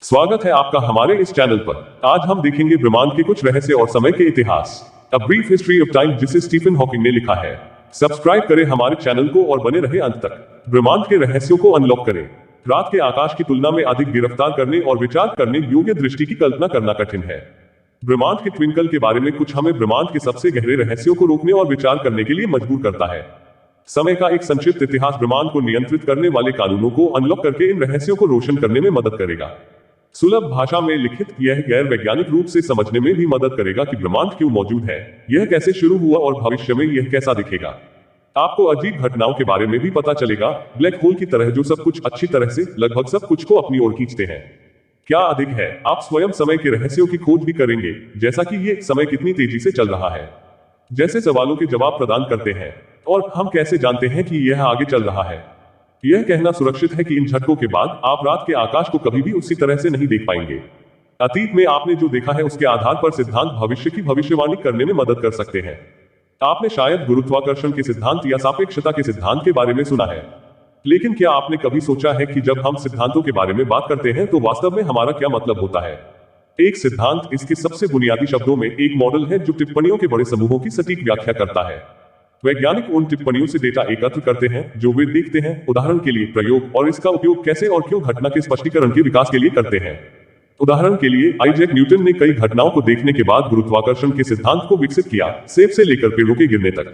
स्वागत है आपका हमारे इस चैनल पर। आज हम देखेंगे ब्रह्मांड के कुछ रहस्य और समय के इतिहास, a brief history of time, जिसे स्टीफन हॉकिंग ने लिखा है। सब्सक्राइब करें हमारे चैनल को और बने रहे अंत तक। ब्रह्मांड के रहस्यों को अनलॉक करें। रात के आकाश की तुलना में अधिक गिरफ्तार करने और विचार करने योग्य दृष्टि की कल्पना करना कठिन है। ब्रह्मांड के ट्विंकल के बारे में कुछ हमें ब्रह्मांड के सबसे गहरे रहस्यों को रोकने और विचार करने के लिए मजबूर करता है। समय का एक संक्षिप्त इतिहास ब्रह्मांड को नियंत्रित करने वाले कानूनों को अनलॉक करके इन रहस्यों को रोशन करने में मदद करेगा। सुलभ भाषा में लिखित यह गैर वैज्ञानिक रूप से समझने में भी मदद करेगा कि ब्रह्मांड क्यों मौजूद है, यह कैसे शुरू हुआ और भविष्य में यह कैसा दिखेगा। आपको अजीब घटनाओं के बारे में भी पता चलेगा, ब्लैक होल की तरह जो सब कुछ अच्छी तरह से लगभग सब कुछ को अपनी ओर खींचते हैं। क्या अधिक है, आप स्वयं समय के रहस्यों की खोज भी करेंगे, जैसा कि ये समय कितनी तेजी से चल रहा है, जैसे सवालों के जवाब प्रदान करते हैं, और हम कैसे जानते हैं कि यह आगे चल रहा है। यह कहना सुरक्षित है कि इन झटकों के बाद आप रात के आकाश को कभी भी उसी तरह से नहीं देख पाएंगे। अतीत में आपने जो देखा है उसके आधार पर सिद्धांत भविष्य की भविष्यवाणी करने में मदद कर सकते हैं। आपने शायद गुरुत्वाकर्षण के सिद्धांत या सापेक्षता के सिद्धांत के बारे में सुना है, लेकिन क्या आपने कभी सोचा है कि जब हम सिद्धांतों के बारे में बात करते हैं तो वास्तव में हमारा क्या मतलब होता है। एक सिद्धांत इसके सबसे बुनियादी शब्दों में एक मॉडल है जो टिप्पणियों के बड़े समूहों की सटीक व्याख्या करता है। वैज्ञानिक उन टिप्पणियों से डेटा एकत्र करते हैं जो वे देखते हैं, उदाहरण के लिए प्रयोग, और इसका उपयोग कैसे और क्यों घटना के स्पष्टीकरण के विकास के लिए करते हैं। उदाहरण के लिए आइजैक न्यूटन ने कई घटनाओं को देखने के बाद गुरुत्वाकर्षण के सिद्धांत को विकसित किया, सेब से लेकर पेड़ों के गिरने तक।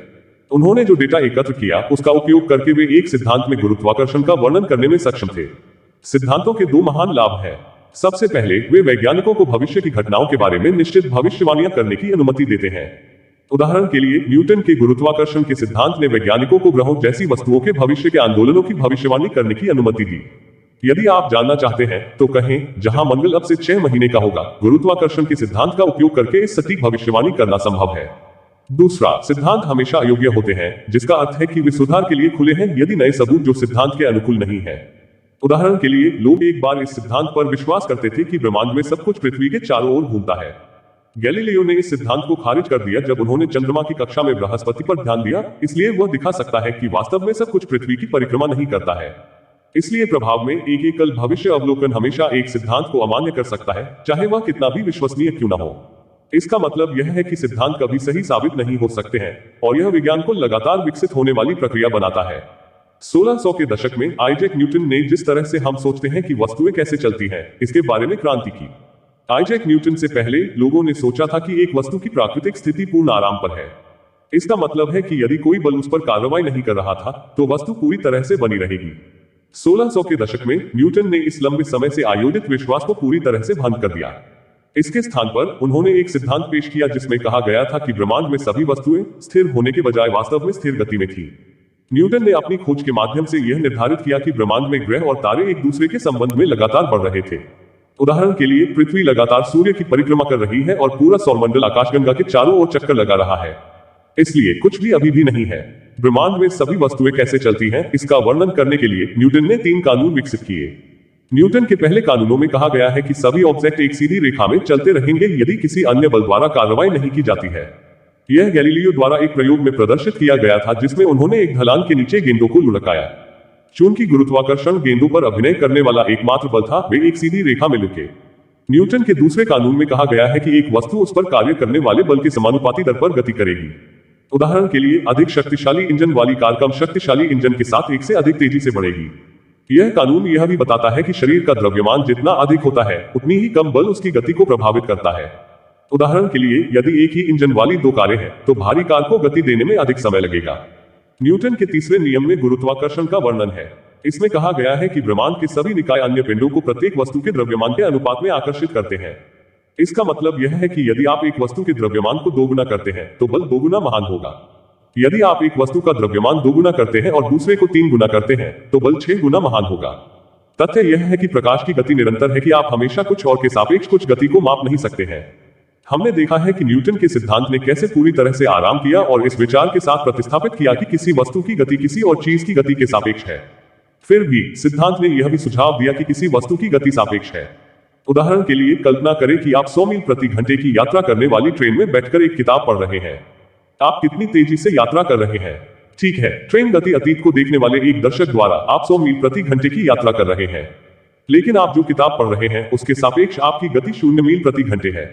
उन्होंने जो डेटा एकत्र किया उसका उपयोग करके वे एक सिद्धांत में गुरुत्वाकर्षण का वर्णन करने में सक्षम थे। सिद्धांतों के दो महान लाभ हैं। सबसे पहले, वे वैज्ञानिकों को भविष्य की घटनाओं के बारे में निश्चित भविष्यवाणियां करने की अनुमति देते हैं। उदाहरण के लिए न्यूटन के गुरुत्वाकर्षण के सिद्धांत ने वैज्ञानिकों को ग्रहों जैसी वस्तुओं के भविष्य के आंदोलनों की भविष्यवाणी करने की अनुमति दी। यदि आप जानना चाहते हैं तो कहें जहां मंगल अब से 6 महीने का होगा, गुरुत्वाकर्षण के सिद्धांत का उपयोग करके इस सटीक भविष्यवाणी करना संभव है। दूसरा, सिद्धांत हमेशा अयोग्य होते हैं, जिसका अर्थ है कि वे सुधार के लिए खुले हैं यदि नए सबूत जो सिद्धांत के अनुकूल नहीं है। उदाहरण के लिए, लोग एक बार इस सिद्धांत पर विश्वास करते थे कि ब्रह्मांड में सब कुछ पृथ्वी के चारों ओर घूमता है। गैलीलियो ने इस सिद्धांत को खारिज कर दिया जब उन्होंने चंद्रमा की कक्षा में बृहस्पति पर ध्यान दिया, इसलिए वह दिखा सकता है कि वास्तव में सब कुछ पृथ्वी की परिक्रमा नहीं करता है। इसलिए प्रभाव में एक एकल भविष्य अवलोकन हमेशा एक सिद्धांत को अमान्य कर सकता है, चाहे वह कितना भी विश्वसनीय क्यों न हो। इसका मतलब यह है कि सिद्धांत कभी सही साबित नहीं हो सकते हैं, और यह विज्ञान को लगातार विकसित होने वाली प्रक्रिया बनाता है। 1600 के दशक में आइजैक न्यूटन ने जिस तरह से हम सोचते हैं कि वस्तुएं कैसे चलती हैं, इसके बारे में क्रांति की। आइजैक न्यूटन से पहले लोगों ने सोचा था कि एक वस्तु की प्राकृतिक स्थिति पूर्ण आराम पर है। इसका मतलब है कि यदि कोई बल उस पर कार्रवाई नहीं कर रहा था तो वस्तु पूरी तरह से बनी रहेगी। 1600 के दशक में न्यूटन ने इस लंबे समय से आयोजित विश्वास को पूरी तरह से भंग कर दिया। इसके स्थान पर उन्होंने एक सिद्धांत पेश किया जिसमें कहा गया था कि ब्रह्मांड में सभी वस्तुएं स्थिर होने के बजाय वास्तव में स्थिर गति में थी। न्यूटन ने अपनी खोज के माध्यम से यह निर्धारित किया कि ब्रह्मांड में ग्रह और तारे एक दूसरे के संबंध में लगातार बढ़ रहे थे। उदाहरण के लिए, पृथ्वी लगातार सूर्य की परिक्रमा कर रही है और पूरा सौरमंडल आकाशगंगा के चारों ओर चक्कर लगा रहा है। इसलिए कुछ भी अभी भी नहीं है। ब्रह्मांड में सभी वस्तुएं कैसे चलती हैं, इसका वर्णन करने के लिए न्यूटन ने 3 कानून विकसित किए। न्यूटन के पहले कानूनों में कहा गया है कि सभी ऑब्जेक्ट एक सीधी रेखा में चलते रहेंगे यदि किसी अन्य बल द्वारा कार्रवाई नहीं की जाती है। यह गैलीलियो द्वारा एक प्रयोग में प्रदर्शित किया गया था जिसमें उन्होंने एक ढलान के नीचे गेंदों को लुढ़काया। चूंकि गुरुत्वाकर्षण गेंदों पर अभिनय करने वाला एकमात्र बल था, वे एक सीधी रेखा में लुके। न्यूटन के दूसरे कानून में कहा गया है कि एक वस्तु उस पर कार्य करने वाले बल के समानुपाती दर पर गति करेगी। उदाहरण के लिए, अधिक शक्तिशाली इंजन वाली कार कम शक्तिशाली इंजन के साथ एक से अधिक तेजी से बढ़ेगी। यह कानून यह भी बताता है कि शरीर का द्रव्यमान जितना अधिक होता है उतनी ही कम बल उसकी गति को प्रभावित करता है। उदाहरण के लिए, यदि एक ही इंजन वाली 2 कारें हैं तो भारी कार को गति देने में अधिक समय लगेगा। न्यूटन के तीसरे नियम में गुरुत्वाकर्षण का वर्णन है। इसमें कहा गया है कि ब्रह्मांड के सभी निकाय अन्य पिंडों को प्रत्येक वस्तु के द्रव्यमान के अनुपात में आकर्षित करते हैं। इसका मतलब यह है कि यदि आप एक वस्तु के द्रव्यमान को 2 गुना करते हैं तो बल 2 गुना महान होगा। यदि आप एक वस्तु का द्रव्यमान 2 गुना करते हैं और दूसरे को 3 गुना करते हैं तो बल 6 गुना महान होगा। तथ्य यह है कि प्रकाश की गति निरंतर है कि आप हमेशा कुछ और के सापेक्ष कुछ गति को माप नहीं सकते हैं। हमने देखा है कि न्यूटन के सिद्धांत ने कैसे पूरी तरह से आराम किया और इस विचार के साथ प्रतिस्थापित किया कि किसी वस्तु की गति किसी और चीज की गति के सापेक्ष है। फिर भी सिद्धांत ने यह भी सुझाव दिया कि किसी वस्तु की गति सापेक्ष है। उदाहरण के लिए, कल्पना करें कि आप 100 मील प्रति घंटे की यात्रा करने वाली ट्रेन में बैठकर एक किताब पढ़ रहे हैं। आप कितनी तेजी से यात्रा कर रहे हैं? ठीक है, ट्रेन गति अतीत को देखने वाले एक दर्शक द्वारा आप 100 मील प्रति घंटे की यात्रा कर रहे हैं। लेकिन आप जो किताब पढ़ रहे हैं उसके सापेक्ष आपकी गति 0 मील प्रति घंटे है,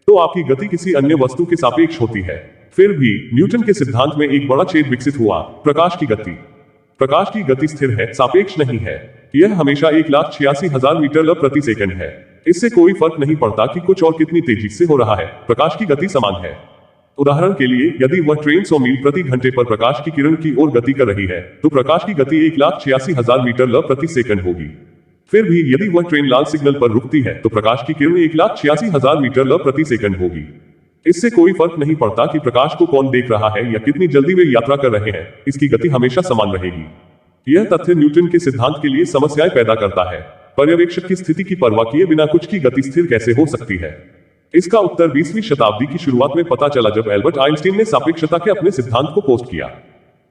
तो आपकी गति किसी अन्य वस्तु के सापेक्ष होती है। फिर भी न्यूटन के सिद्धांत में एक बड़ा छेद विकसित हुआ, प्रकाश की गति। प्रकाश की गति स्थिर है, सापेक्ष नहीं है। यह हमेशा 1,86,000 मीटर प्रति सेकंड है। इससे कोई फर्क नहीं पड़ता कि कुछ और कितनी तेजी से हो रहा है, प्रकाश की गति समान है। उदाहरण के लिए, यदि वह ट्रेन 100 मील प्रति घंटे पर प्रकाश की किरण की ओर गति कर रही है, तो प्रकाश की गति 1,86,000 मीटर प्रति सेकंड होगी। फिर भी यदि वह ट्रेन लाल सिग्नल पर रुकती है, तो प्रकाश की किरण 1,86,000 मीटर प्रति सेकंड होगी। इससे कोई फर्क नहीं पड़ता कि प्रकाश को कौन देख रहा है या कितनी जल्दी वे यात्रा कर रहे हैं, इसकी गति हमेशा समान रहेगी। यह तथ्य न्यूटन के सिद्धांत के लिए समस्याएं पैदा करता है। पर्यवेक्षक की स्थिति की परवाह किए बिना कुछ की गति स्थिर कैसे हो सकती है? इसका उत्तर 20वीं शताब्दी की शुरुआत में पता चला जब एल्बर्ट आइंस्टीन ने सापेक्षता के अपने सिद्धांत को पोस्ट किया।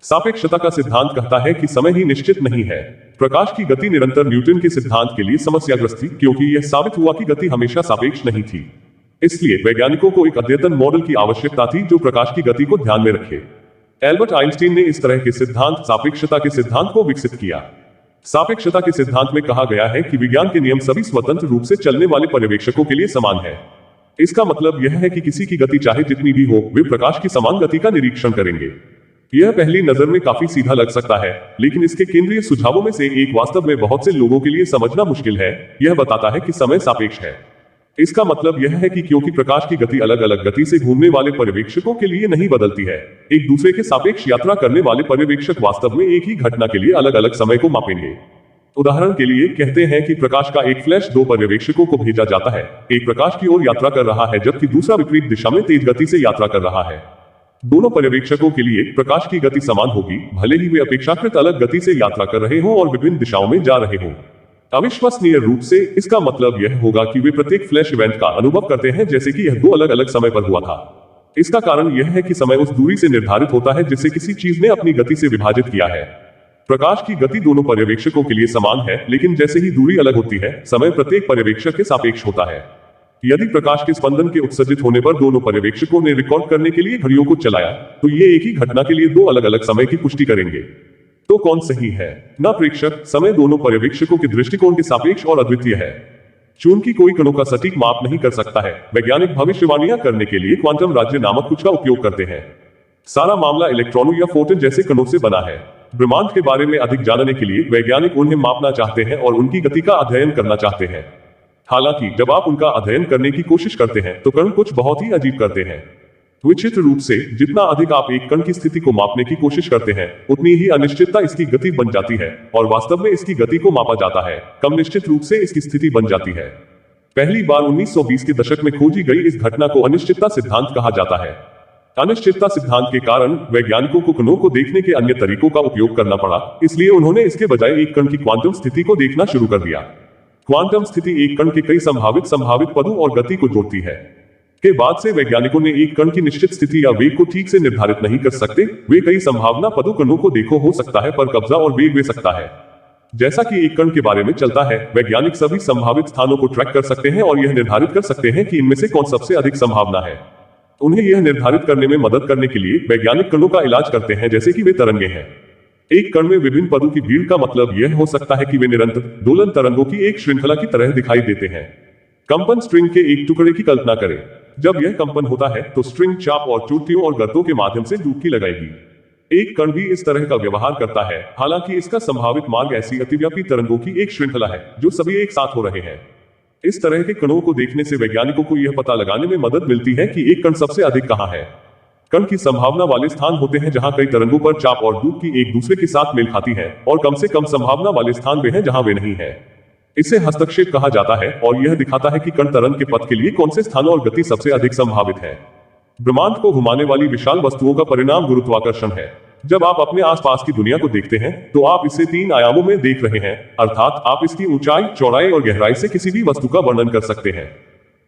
सापेक्षता का सिद्धांत कहता है कि समय ही निश्चित नहीं है। प्रकाश की गति निरंतर न्यूटन के सिद्धांत के लिए समस्याग्रस्त थी, क्योंकि यह साबित हुआ कि गति हमेशा सापेक्ष नहीं थी। इसलिए वैज्ञानिकों को एक अद्यतन मॉडल की आवश्यकता थी जो प्रकाश की गति को ध्यान में रखे। एल्बर्ट आइंस्टीन ने इस तरह के सिद्धांत, सापेक्षता के सिद्धांत को विकसित किया। सापेक्षता के सिद्धांत में कहा गया है कि विज्ञान के नियम सभी स्वतंत्र रूप से चलने वाले पर्यवेक्षकों के लिए समान है। इसका मतलब यह है कि किसी की गति चाहे जितनी भी हो, वे प्रकाश की समान गति का निरीक्षण करेंगे। यह पहली नजर में काफी सीधा लग सकता है, लेकिन इसके केंद्रीय सुझावों में से एक वास्तव में बहुत से लोगों के लिए समझना मुश्किल है। यह बताता है कि समय सापेक्ष है। इसका मतलब यह है कि क्योंकि प्रकाश की गति अलग अलग गति से घूमने वाले पर्यवेक्षकों के लिए नहीं बदलती है, एक दूसरे के सापेक्ष यात्रा करने वाले पर्यवेक्षक वास्तव में एक ही घटना के लिए अलग अलग समय को मापेंगे। उदाहरण के लिए कहते हैं कि प्रकाश का एक फ्लैश दो पर्यवेक्षकों को भेजा जाता है। एक प्रकाश की ओर यात्रा कर रहा है जबकि दूसरा विपरीत दिशा में तेज गति से यात्रा कर रहा है। दोनों पर्यवेक्षकों के लिए प्रकाश की गति समान होगी, भले ही वे अपेक्षाकृत अलग गति से यात्रा कर रहे हों और विभिन्न दिशाओं में जा रहे हों। अविश्वसनीय रूप से इसका मतलब यह होगा कि वे प्रत्येक फ्लैश इवेंट का अनुभव करते हैं जैसे कि यह दो अलग अलग समय पर हुआ था। इसका कारण यह है कि समय उस दूरी से निर्धारित होता है जिसे किसी चीज ने अपनी गति से विभाजित किया है। प्रकाश की गति दोनों पर्यवेक्षकों के लिए समान है, लेकिन जैसे ही दूरी अलग होती है, समय प्रत्येक पर्यवेक्षक के सापेक्ष होता है। यदि प्रकाश के स्पंदन के उत्सर्जित होने पर दोनों पर्यवेक्षकों ने रिकॉर्ड करने के लिए घड़ियों को चलाया, तो ये एक ही घटना के लिए दो अलग अलग समय की पुष्टि करेंगे। तो कौन सही है? न प्रेक्षक, समय दोनों पर्यवेक्षकों के दृष्टिकोण के सापेक्ष और अद्वितीय है। चूंकि कोई कणों का सटीक माप नहीं कर सकता है, वैज्ञानिक भविष्यवाणियां करने के लिए क्वांटम राज्य नामक कुछ का उपयोग करते हैं। सारा मामला इलेक्ट्रॉनों या फोटॉन जैसे कणों से बना है। ब्रह्मांड के बारे में अधिक जानने के लिए वैज्ञानिक उन्हें मापना चाहते हैं और उनकी गति का अध्ययन करना चाहते हैं। हालांकि जब आप उनका अध्ययन करने की कोशिश करते हैं तो कण कुछ बहुत ही अजीब करते हैं। विचित्र रूप से, जितना अधिक आप एक कण की स्थिति को मापने की कोशिश करते हैं, उतनी ही अनिश्चितता इसकी गति बन जाती है और वास्तव में इसकी गति को मापा जाता है, कम निश्चित रूप से इसकी स्थिति बन जाती है। पहली बार 1920 के दशक में खोजी गई इस घटना को अनिश्चितता सिद्धांत कहा जाता है। अनिश्चितता सिद्धांत के कारण वैज्ञानिकों को कणों को देखने के अन्य तरीकों का उपयोग करना पड़ा, इसलिए उन्होंने इसके बजाय एक कण की क्वांटम स्थिति को देखना शुरू कर दिया। क्वांटम स्थिति एक कण के कई संभावित पदों और गति को जोड़ती है। के बाद से वैज्ञानिकों ने एक कण की निश्चित स्थिति या वेग को ठीक से निर्धारित नहीं कर सकते। वे कई संभावना पदों कणों को देखो हो सकता है पर कब्जा और वेग ले सकता है। जैसा कि एक कण के बारे में चलता है, वैज्ञानिक सभी संभावित स्थानों को ट्रैक कर सकते हैं और यह निर्धारित कर सकते हैं कि इनमें से कौन सबसे अधिक संभावना है। उन्हें यह निर्धारित करने में मदद करने के लिए वैज्ञानिक कणों का इलाज करते हैं जैसे कि वे तरंगे हैं। एक कण में विभिन्न पदों की भीड़ का मतलब यह हो सकता है कि वे निरंतर दोलन तरंगों की एक श्रृंखला की तरह दिखाई देते हैं। कंपन स्ट्रिंग के एक टुकड़े की कल्पना करें। जब यह कंपन होता है तो स्ट्रिंग चाप और चोटियों और गर्तों के माध्यम से डुबकी लगाएगी। एक कण भी इस तरह का व्यवहार करता है, हालांकि इसका संभावित मार्ग ऐसी अतिव्यापी तरंगों की एक श्रृंखला है जो सभी एक साथ हो रहे हैं। इस तरह के कणों को देखने से वैज्ञानिकों को यह पता लगाने में मदद मिलती है कि एक कण सबसे अधिक कहां है। कण की संभावना वाले स्थान होते हैं जहां कई तरंगों पर चाप और डुबकी एक दूसरे के साथ मेल खाती है, और कम से कम संभावना वाले स्थान वे हैं जहां वे नहीं है। इसे हस्तक्षेप कहा जाता है और यह दिखाता है कि कण तरंग के पथ के लिए कौन से स्थान और गति सबसे अधिक संभावित है। ब्रह्मांड को घुमाने वाली विशाल वस्तुओं का परिणाम गुरुत्वाकर्षण है। जब आप अपने आसपास की दुनिया को देखते हैं तो आप इसे 3 आयामों में देख रहे हैं, अर्थात आप इसकी ऊंचाई, चौड़ाई और गहराई से किसी भी वस्तु का वर्णन कर सकते हैं।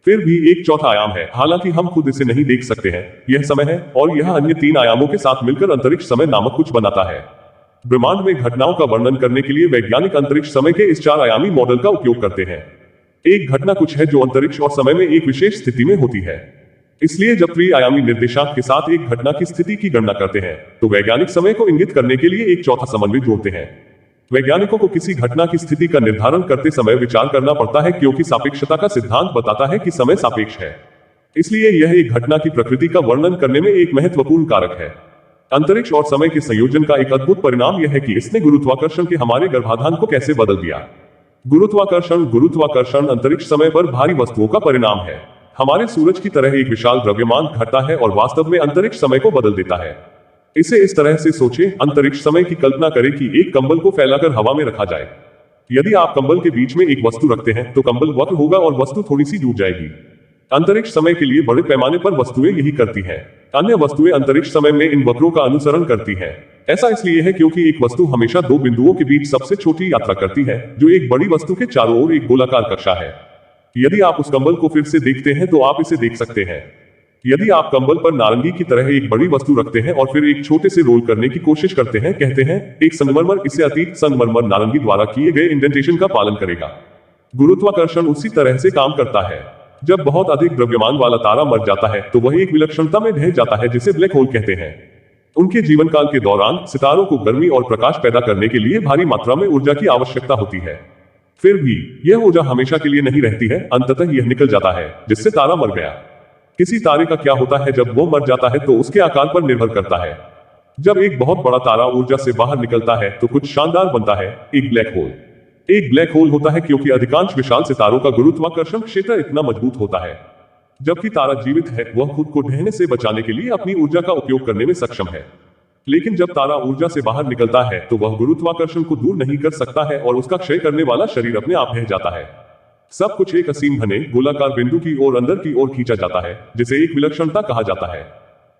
फिर भी एक चौथा आयाम है, हालांकि हम खुद इसे नहीं देख सकते हैं। यह समय है और यह अन्य 3 आयामों के साथ मिलकर अंतरिक्ष समय नामक कुछ बनाता है। ब्रह्मांड में घटनाओं का वर्णन करने के लिए वैज्ञानिक अंतरिक्ष समय के इस 4 आयामी मॉडल का उपयोग करते हैं। एक घटना कुछ है जो अंतरिक्ष और समय में एक विशेष स्थिति में होती है। इसलिए जब त्रि-आयामी निर्देशांक के साथ एक घटना की स्थिति की गणना करते हैं तो वैज्ञानिक समय को इंगित करने के लिए एक चौथा समन्वय जोड़ते हैं। वैज्ञानिकों को किसी घटना की स्थिति का निर्धारण करते समय विचार करना पड़ता है, क्योंकि सापेक्षता का सिद्धांत बताता है कि समय सापेक्ष है। इसलिए यह एक घटना की प्रकृति का वर्णन करने में एक महत्वपूर्ण कारक है। अंतरिक्ष और समय के संयोजन का एक अद्भुत परिणाम यह है कि इसने गुरुत्वाकर्षण के हमारे गर्भाधान को कैसे बदल दिया। गुरुत्वाकर्षण अंतरिक्ष समय पर भारी वस्तुओं का परिणाम है। हमारे सूरज की तरह एक विशाल द्रव्यमान घटता है और वास्तव में अंतरिक्ष समय को बदल देता है। इसे इस तरह से सोचें, अंतरिक्ष समय की कल्पना करें कि एक कंबल को फैलाकर हवा में रखा जाए। यदि आप कंबल के बीच में एक वस्तु रखते हैं तो कंबल वक्र होगा और वस्तु थोड़ी सी डूब जाएगी। अंतरिक्ष समय के लिए बड़े पैमाने पर वस्तुएं यही करती हैं। अन्य वस्तुएं अंतरिक्ष समय में इन वक्रों का अनुसरण करती हैं। ऐसा इसलिए है क्योंकि एक वस्तु हमेशा दो बिंदुओं के बीच सबसे छोटी यात्रा करती है, जो एक बड़ी वस्तु के चारों ओर एक गोलाकार कक्षा है। यदि आप उस कंबल को फिर से देखते हैं तो आप इसे देख सकते हैं। यदि आप कंबल पर नारंगी की तरह एक बड़ी वस्तु रखते हैं और फिर एक छोटे से रोल करने की कोशिश करते हैं, कहते हैं एक संगमरमर, इससे अतीत संगमरमर नारंगी द्वारा किए गए इंडेंटेशन का पालन करेगा। गुरुत्वाकर्षण उसी तरह से काम करता है। जब बहुत अधिक द्रव्यमान वाला तारा मर जाता है तो वह एक विलक्षणता में ढह जाता है जिसे ब्लैक होल कहते हैं। उनके जीवन काल के दौरान सितारों को गर्मी और प्रकाश पैदा करने के लिए भारी मात्रा में ऊर्जा की आवश्यकता होती है। फिर भी यह ऊर्जा हमेशा के लिए नहीं रहती है, अंततः यह निकल जाता है, जिससे तारा मर गया। किसी तारे का क्या होता है जब वो मर जाता है तो उसके आकार पर निर्भर करता है। जब एक बहुत बड़ा तारा ऊर्जा से बाहर निकलता है तो कुछ शानदार बनता है, एक ब्लैक होल। एक ब्लैक होल होता है क्योंकि अधिकांश विशाल सितारों का गुरुत्वाकर्षण क्षेत्र इतना मजबूत होता है। जबकि तारा जीवित है, वह खुद को ढहने से बचाने के लिए अपनी ऊर्जा का उपयोग करने में सक्षम है। लेकिन जब तारा ऊर्जा से बाहर निकलता है तो वह गुरुत्वाकर्षण को दूर नहीं कर सकता है और उसका क्षय करने वाला शरीर अपने आप ढह जाता है। सब कुछ एक असीम घने गोलाकार बिंदु की ओर अंदर की ओर खींचा जाता है, जिसे एक विलक्षणता कहा जाता है।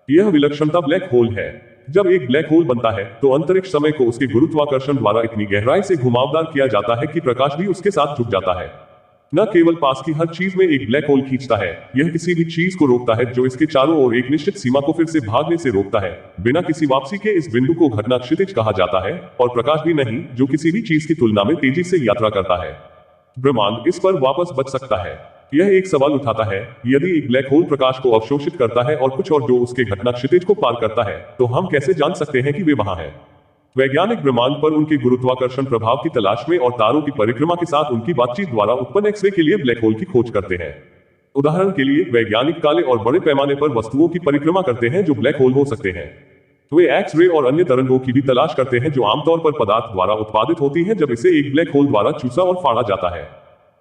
यह विलक्षणता ब्लैक होल है। जब एक ब्लैक होल बनता है तो अंतरिक्ष समय को उसके गुरुत्वाकर्षण द्वारा इतनी गहराई से घुमावदार किया जाता है कि प्रकाश भी उसके साथ झुक जाता है। न केवल पास की हर चीज में एक ब्लैक होल खींचता है, यह किसी भी चीज को रोकता है जो इसके चारों ओर एक निश्चित सीमा को फिर से भागने से रोकता है बिना किसी वापसी के। इस बिंदु को घटना क्षितिज कहा जाता है, और प्रकाश भी नहीं, जो किसी भी चीज की तुलना में तेजी से यात्रा करता है। ब्रह्मांड इस पर वापस बच सकता है। यह एक सवाल उठाता है, यदि एक ब्लैक होल प्रकाश को अवशोषित करता है और कुछ और जो उसके घटना क्षितिज को पार करता है, तो हम कैसे जान सकते हैं कि वे वहां हैं? वैज्ञानिक ब्रह्मांड पर उनके गुरुत्वाकर्षण प्रभाव की तलाश में और तारों की परिक्रमा के साथ उनकी बातचीत द्वारा उत्पन्न एक्सरे के लिए ब्लैक होल की खोज करते हैं। उदाहरण के लिए वैज्ञानिक काले और बड़े पैमाने पर वस्तुओं की परिक्रमा करते हैं जो ब्लैक होल हो सकते हैं। वे एक्स-रे और अन्य तरंगों की भी तलाश करते हैं जो आमतौर पर पदार्थ द्वारा उत्पादित होती हैं जब इसे एक ब्लैक होल द्वारा चूसा और फाड़ा जाता है।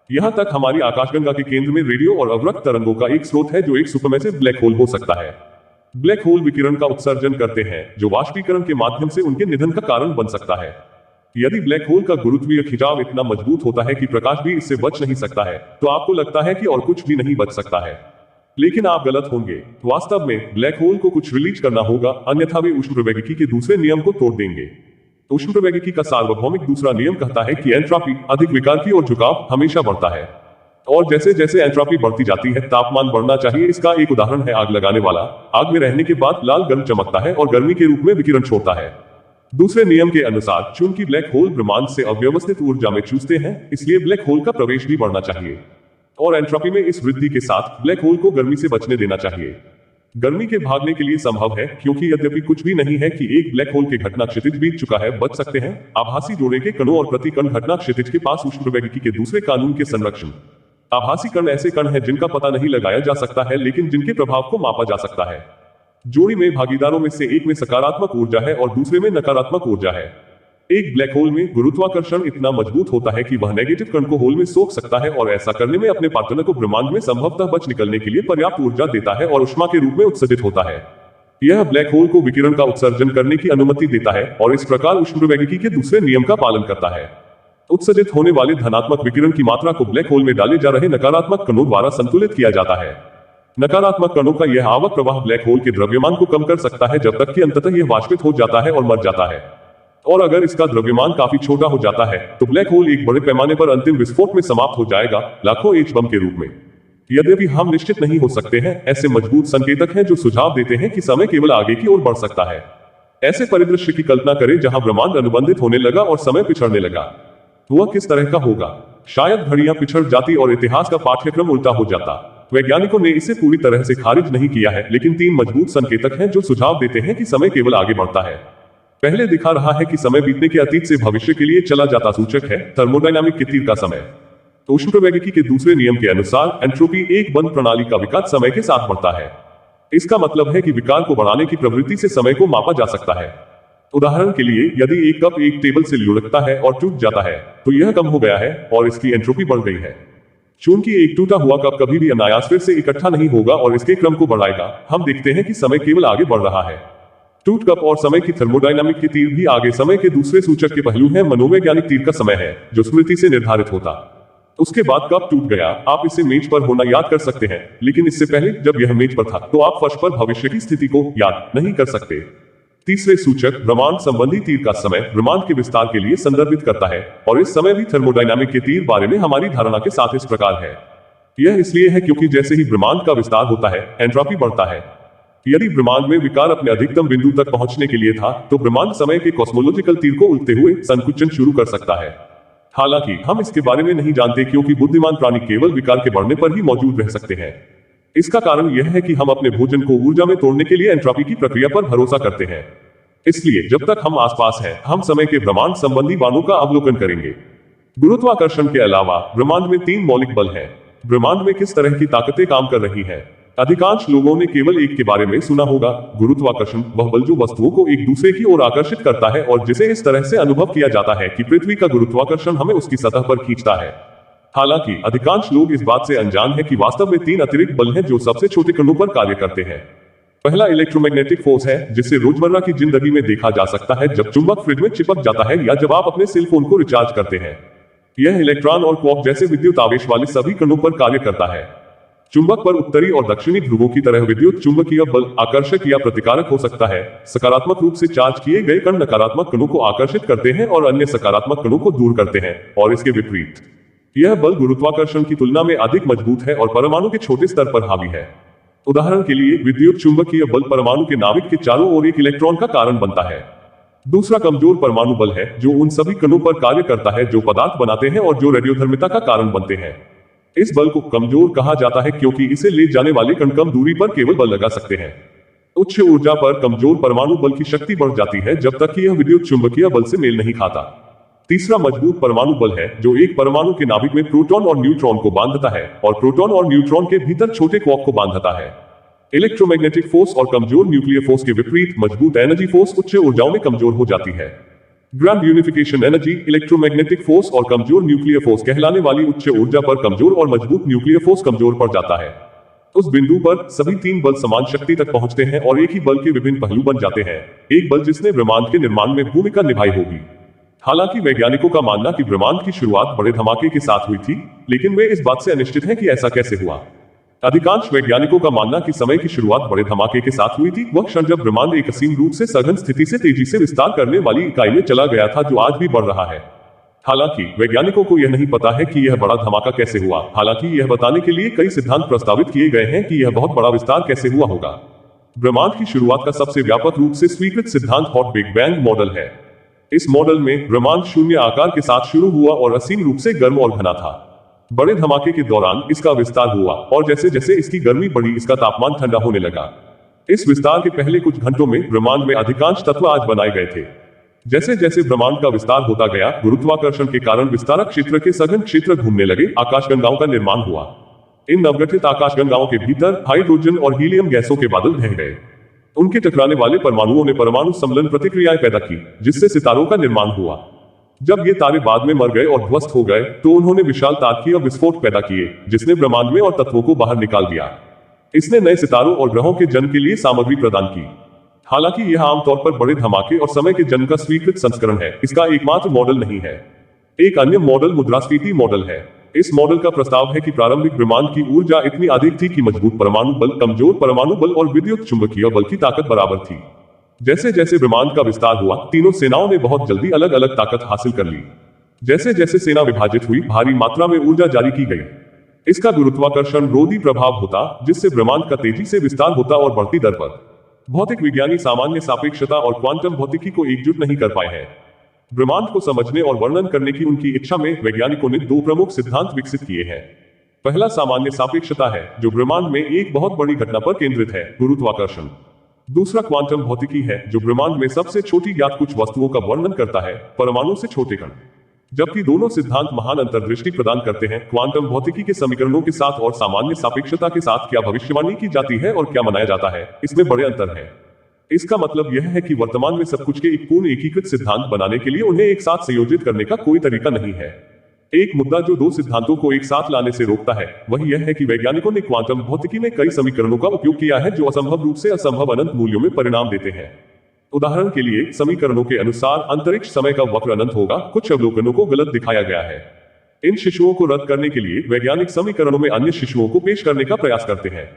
यहां तक हमारी आकाशगंगा के केंद्र में रेडियो और अवरक्त तरंगों का एक स्रोत है जो एक सुपरमैसिव ब्लैक होल हो सकता है। ब्लैक होल विकिरण का उत्सर्जन करते हैं जो वाष्पीकरण के माध्यम से उनके निधन का कारण बन सकता है। यदि ब्लैक होल का गुरुत्वीय खिंचाव इतना मजबूत होता है कि प्रकाश भी इससे बच नहीं सकता है, तो आपको लगता है कि और कुछ भी नहीं बच सकता है। लेकिन आप गलत होंगे। वास्तव में ब्लैक होल को कुछ रिलीज करना होगा, अन्यथा वे ऊष्मप्रवैगिकी के दूसरे नियम को तोड़ देंगे। ऊष्मप्रवैगिकी का सार्वभौमिक दूसरा नियम कहता है कि एंट्रोपी, अधिक विकार की ओर झुकाव, हमेशा बढ़ता है। और जैसे जैसे एंट्रोपी बढ़ती जाती है, तापमान बढ़ना चाहिए। इसका एक उदाहरण है आग लगाने वाला। आग में रहने के बाद लाल गर्म चमकता है और गर्मी के रूप में विकिरण छोड़ता है। दूसरे नियम के अनुसार चूंकि ब्लैक होल ब्रह्मांड से अव्यवस्थित ऊर्जा में चूसते हैं, इसलिए ब्लैक होल का प्रवेश भी बढ़ना चाहिए। और एंट्रोपी में इस वृद्धि के साथ ब्लैक होल को गर्मी से बचने देना चाहिए। गर्मी के भागने के लिए संभव है, क्योंकि यद्यपि कुछ भी नहीं है कि एक ब्लैक होल के घटना क्षितिज बीत चुका है, बच सकते हैं। आभासी जोड़े के कणों और प्रतिकण घटना क्षितिज के पास ऊष्मप्रवैगिकी के दूसरे कानून के संरक्षण। आभासी कण ऐसे कण हैं जिनका पता नहीं लगाया जा सकता है, लेकिन जिनके प्रभाव को मापा जा सकता है। जोड़ी में भागीदारों में से एक में सकारात्मक ऊर्जा है और दूसरे में नकारात्मक ऊर्जा है। एक ब्लैक होल में गुरुत्वाकर्षण इतना मजबूत होता है कि वह नेगेटिव कण को होल में सोख सकता है और ऐसा करने में अपने पार्टनर को ब्रह्मांड में संभवतः बच निकलने के लिए पर्याप्त ऊर्जा देता है और ऊष्मा के रूप में उत्सर्जित होता है। यह ब्लैक होल को विकिरण का उत्सर्जन करने की अनुमति देता है और इस प्रकार ऊष्मप्रवैगिकी के दूसरे नियम का पालन करता है। उत्सर्जित होने वाले धनात्मक विकिरण की मात्रा को ब्लैक होल में डाले जा रहे नकारात्मक कणों द्वारा संतुलित किया जाता है। नकारात्मक कणों का यह आवक प्रवाह ब्लैक होल के द्रव्यमान को कम कर सकता है, जब तक कि अंततः यह वाष्पित हो जाता है और मर जाता है। और अगर इसका द्रव्यमान काफी छोटा हो जाता है तो ब्लैक होल एक बड़े पैमाने पर अंतिम विस्फोट में समाप्त हो जाएगा, लाखों एच बम के रूप में। यद्यपि हम निश्चित नहीं हो सकते हैं, ऐसे मजबूत संकेतक हैं जो सुझाव देते हैं कि समय केवल आगे की ओर बढ़ सकता है। ऐसे परिदृश्य की कल्पना करें जहां ब्रह्मांड अनुबंधित होने लगा और समय पिछड़ने लगा। वह किस तरह का होगा? शायद घड़ियां पिछड़ जाती और इतिहास का पाठ्यक्रम उल्टा हो जाता। वैज्ञानिकों ने इसे पूरी तरह से खारिज नहीं किया है, लेकिन 3 मजबूत संकेतक हैं जो सुझाव देते हैं कि समय केवल आगे बढ़ता है। पहले दिखा रहा है कि समय बीतने के अतीत से भविष्य के लिए चला जाता सूचक है थर्मोडायनामिक के तीर का समय। तो ऊष्मप्रवैगिकी के दूसरे नियम के अनुसार एंट्रोपी एक बंद प्रणाली का विकार समय के साथ बढ़ता है। इसका मतलब है कि विकार को बढ़ाने की प्रवृत्ति से समय को मापा जा सकता है। उदाहरण के लिए यदि एक कप एक टेबल से लुढ़कता है और टूट जाता है तो यह कम हो गया है और इसकी एंट्रोपी बढ़ गई है। चूंकि एक टूटा हुआ कप कभी भी अनायास फिर से इकट्ठा नहीं होगा और इसके क्रम को बढ़ाएगा, हम देखते हैं कि समय केवल आगे बढ़ रहा है। टूट कप और समय की थर्मोडायनामिक के तीर भी आगे समय के दूसरे सूचक के पहलू हैं। मनोवैज्ञानिक तीर का समय है जो स्मृति से निर्धारित होता। उसके बाद कप टूट गया, आप इसे मेज पर होना याद कर सकते हैं, लेकिन इससे पहले जब यह मेज पर था तो आप फर्श पर भविष्य की स्थिति को याद नहीं कर सकते। तीसरे सूचक ब्रह्मांड संबंधी तीर का समय ब्रह्मांड के विस्तार के लिए संदर्भित करता है और इस समय भी थर्मोडायनामिक के तीर बारे में हमारी धारणा के साथ इस प्रकार है। यह इसलिए है क्योंकि जैसे ही ब्रह्मांड का विस्तार होता है एंट्रोपी बढ़ता है। यदि ब्रह्मांड में विकार अपने अधिकतम बिंदु तक पहुंचने के लिए था तो ब्रह्मांड समय के कॉस्मोलॉजिकल तीर को उलटते हुए संकुचन शुरू कर सकता है। हालांकि हम इसके बारे में नहीं जानते क्योंकि बुद्धिमान प्राणी केवल विकार के बढ़ने पर ही मौजूद रह सकते हैं। इसका कारण यह है कि हम अपने भोजन को ऊर्जा में तोड़ने के लिए एंट्रोपी की प्रक्रिया पर भरोसा करते हैं। इसलिए जब तक हम आसपास हैं, हम समय के ब्रह्मांड संबंधी बाणों का अवलोकन करेंगे। गुरुत्वाकर्षण के अलावा ब्रह्मांड में 3 मौलिक बल हैं। ब्रह्मांड में किस तरह की ताकतें काम कर रही हैं? अधिकांश लोगों ने केवल एक के बारे में सुना होगा, गुरुत्वाकर्षण, वह बल जो वस्तुओं को एक दूसरे की ओर आकर्षित करता है और जिसे इस तरह से अनुभव किया जाता है कि पृथ्वी का गुरुत्वाकर्षण हमें उसकी सतह पर खींचता है। हालांकि अधिकांश लोग इस बात से अनजान हैं कि वास्तव में 3 अतिरिक्त बल हैं जो सबसे छोटे कणों पर कार्य करते हैं। पहला इलेक्ट्रोमैग्नेटिक फोर्स है, जिसे रोजमर्रा की जिंदगी में देखा जा सकता है जब चुंबक फ्रिज में चिपक जाता है या जब आप अपने सेल फोन को रिचार्ज करते हैं। यह इलेक्ट्रॉन और क्वार्क जैसे विद्युत आवेश वाले सभी कणों पर कार्य करता है। चुंबक पर उत्तरी और दक्षिणी ध्रुवों की तरह विद्युत चुंबकीय बल आकर्षक या प्रतिकारक हो सकता है। सकारात्मक रूप से चार्ज किए गए कण नकारात्मक कणों को आकर्षित करते हैं और अन्य सकारात्मक कणों को दूर करते हैं, और इसके विपरीत। यह बल गुरुत्वाकर्षण की तुलना में अधिक मजबूत है और परमाणु के छोटे स्तर पर हावी है। उदाहरण के लिए विद्युत चुंबकीय बल परमाणु के नाभिक के चारों ओर एक इलेक्ट्रॉन का कारण बनता है। दूसरा कमजोर परमाणु बल है, जो उन सभी कणों पर कार्य करता है जो पदार्थ बनाते हैं और जो रेडियोधर्मिता का कारण बनते हैं। इस बल को कमजोर कहा जाता है क्योंकि इसे ले जाने वाले कण कम दूरी पर केवल बल लगा सकते हैं। उच्च ऊर्जा पर कमजोर परमाणु बल की शक्ति बढ़ जाती है जब तक कि यह विद्युत चुंबकीय बल से मेल नहीं खाता। तीसरा मजबूत परमाणु बल है, जो एक परमाणु के नाभिक में प्रोटॉन और न्यूट्रॉन को बांधता है और प्रोटॉन और न्यूट्रॉन के भीतर छोटे क्वार्क को बांधता है। इलेक्ट्रोमैग्नेटिक फोर्स और कमजोर न्यूक्लियर फोर्स के विपरीत मजबूत एनर्जी फोर्स उच्च ऊर्जाओं में कमजोर हो जाती है। Grand unification energy electromagnetic force और कमजोर न्यूक्लियर फोर्स कहलाने वाली उच्च ऊर्जा पर कमजोर और मजबूत न्यूक्लियर फोर्स कमजोर पड़ जाता है। उस बिंदु पर सभी 3 बल समान शक्ति तक पहुंचते हैं और एक ही बल के विभिन्न पहलू बन जाते हैं, एक बल जिसने ब्रह्मांड के निर्माण में भूमिका निभाई होगी। हालांकि वैज्ञानिकों का मानना कि ब्रह्मांड की शुरुआत बड़े धमाके के साथ हुई थी, लेकिन वे इस बात से अनिश्चित हैं कि ऐसा कैसे हुआ। अधिकांश वैज्ञानिकों का मानना कि समय की शुरुआत बड़े धमाके के साथ हुई थी, वह क्षण जब ब्रह्मांड एक असीम रूप से सघन स्थिति से तेजी से विस्तार करने वाली इकाई में चला गया था, जो आज भी बढ़ रहा है। हालांकि वैज्ञानिकों को यह नहीं पता है कि यह बड़ा धमाका कैसे हुआ। हालांकि यह बताने के लिए कई सिद्धांत प्रस्तावित किए गए हैं कि यह बहुत बड़ा विस्तार कैसे हुआ होगा। ब्रह्मांड की शुरुआत का सबसे व्यापक रूप से स्वीकृत सिद्धांत हॉट बिग बैंग मॉडल है। इस मॉडल में ब्रह्मांड शून्य आकार के साथ शुरू हुआ और असीम रूप से गर्म और घना था। बड़े धमाके के दौरान इसका विस्तार हुआ और जैसे जैसे इसकी गर्मी बढ़ी, इसका तापमान ठंडा होने लगा। इस विस्तार के पहले कुछ घंटों में ब्रह्मांड में अधिकांश तत्व आज बनाए गए थे। जैसे जैसे ब्रह्मांड का विस्तार होता गया, गुरुत्वाकर्षण के कारण विस्तारक क्षेत्र के सघन क्षेत्र घूमने लगे, आकाशगंगाओं का निर्माण हुआ। इन नवगठित आकाशगंगाओं के भीतर हाइड्रोजन और हीलियम गैसों के बादल ढह गए। उनके टकराने वाले परमाणुओं ने परमाणु सम्मिलन प्रतिक्रियाएं पैदा की, जिससे सितारों का निर्माण हुआ। जब ये तारे बाद में मर गए और ध्वस्त हो गए, तो उन्होंने विशाल तारकीय विस्फोट पैदा किए, जिसने ब्रह्मांड में और तत्वों को बाहर निकाल दिया। इसने नए सितारों और ग्रहों के जन्म के लिए सामग्री प्रदान की। हालांकि यह आमतौर पर बड़े धमाके और समय के जन्म का स्वीकृत संस्करण है, इसका एकमात्र मॉडल नहीं है। एक अन्य मॉडल मुद्रास्फीति मॉडल है। इस मॉडल का प्रस्ताव है कि प्रारंभिक ब्रह्मांड की ऊर्जा इतनी अधिक थी कि मजबूत परमाणु बल, कमजोर परमाणु बल और विद्युत चुंबकीय बल की ताकत बराबर थी। जैसे जैसे ब्रह्मांड का विस्तार हुआ, तीनों सेनाओं ने बहुत जल्दी अलग अलग ताकत हासिल कर ली। जैसे जैसे सेना विभाजित हुई, भारी मात्रा में ऊर्जा जारी की गई। इसका गुरुत्वाकर्षण रोधी प्रभाव होता, जिससे ब्रह्मांड का तेजी से विस्तार होता और बढ़ती दर पर। भौतिक विज्ञानी सामान्य सापेक्षता और क्वांटम भौतिकी को एकजुट नहीं कर पाए हैं। ब्रह्मांड को समझने और वर्णन करने की उनकी इच्छा में वैज्ञानिकों ने 2 प्रमुख सिद्धांत विकसित किए हैं। पहला सामान्य सापेक्षता है, जो ब्रह्मांड में एक बहुत बड़ी घटना पर केंद्रित है, गुरुत्वाकर्षण। दूसरा क्वांटम भौतिकी है, जो ब्रह्मांड में सबसे छोटी ज्ञात कुछ वस्तुओं का वर्णन करता है, परमाणु से छोटे कण। जबकि दोनों सिद्धांत महान अंतर्दृष्टि प्रदान करते हैं, क्वांटम भौतिकी के समीकरणों के साथ और सामान्य सापेक्षता के साथ क्या भविष्यवाणी की जाती है और क्या मनाया जाता है, इसमें बड़े अंतर हैं। इसका मतलब यह है कि वर्तमान में सब कुछ के एक पूर्ण एकीकृत सिद्धांत बनाने के लिए उन्हें एक साथ संयोजित करने का कोई तरीका नहीं है। एक मुद्दा जो दो सिद्धांतों को एक साथ लाने से रोकता है, वह यह है कि वैज्ञानिकों ने क्वांटम भौतिकी में कई समीकरणों का उपयोग किया है जो असंभव रूप से असंभव अनंत मूल्यों में परिणाम देते हैं। उदाहरण के लिए, समीकरणों के अनुसार अंतरिक्ष समय का वक्र अनंत होगा, कुछ अवलोकनों को गलत दिखाया गया है। इन शिशुओं को रद्द करने के लिए वैज्ञानिक समीकरणों में अन्य शिशुओं को पेश करने का प्रयास करते हैं।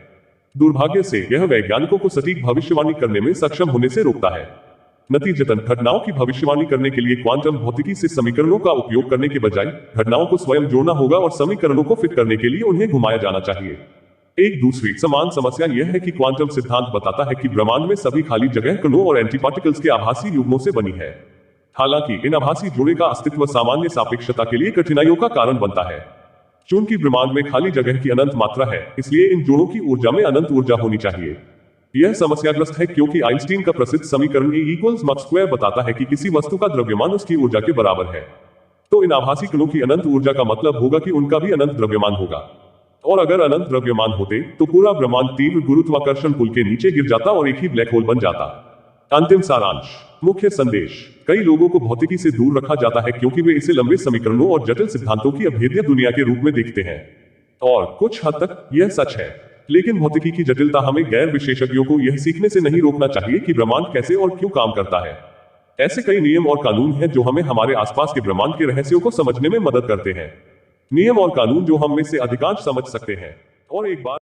दुर्भाग्य से यह वैज्ञानिकों को सटीक भविष्यवाणी करने में सक्षम होने से रोकता है। नतीजतन घटनाओं की भविष्यवाणी करने के लिए क्वांटम भौतिकी से समीकरणों का उपयोग करने के बजाय घटनाओं को स्वयं जोड़ना होगा और समीकरणों को फिट करने के लिए उन्हें घुमाया जाना चाहिए। एक दूसरी समान समस्या यह है कि क्वांटम सिद्धांत बताता है कि ब्रह्मांड में सभी खाली जगह कणों और एंटीपार्टिकल्स के आभासी युग्मों से बनी है। हालांकि इन आभासी जोड़े का अस्तित्व सामान्य सापेक्षता के लिए कठिनाइयों का कारण बनता है। चूंकि ब्रह्मांड में खाली जगह की अनंत मात्रा है, इसलिए इन जोड़ों की ऊर्जा में अनंत ऊर्जा होनी चाहिए। यह समस्याग्रस्त है क्योंकि आइंस्टीन का प्रसिद्ध समीकरण E=mc² बताता है कि किसी वस्तु का द्रव्यमान उसकी ऊर्जा के बराबर है। तो इन आभासी कणों की अनंत ऊर्जा का मतलब होगा कि उनका भी अनंत द्रव्यमान होगा। और अगर अनंत द्रव्यमान होते, तो पूरा ब्रह्मांड तीव्र गुरुत्वाकर्षण पुल के नीचे गिर जाता और एक ही ब्लैक होल बन जाता। अंतिम सारांश। मुख्य संदेश। कई लोगों को भौतिकी से दूर रखा जाता है क्योंकि वे इसे लंबे समीकरणों और जटिल सिद्धांतों की अभेद्य दुनिया के रूप में देखते हैं। और कुछ हद तक यह सच है। लेकिन भौतिकी की जटिलता हमें गैर विशेषज्ञों को यह सीखने से नहीं रोकना चाहिए कि ब्रह्मांड कैसे और क्यों काम करता है। ऐसे कई नियम और कानून हैं जो हमें हमारे आसपास के ब्रह्मांड के रहस्यों को समझने में मदद करते हैं। नियम और कानून जो हम में से अधिकांश समझ सकते हैं। और एक बार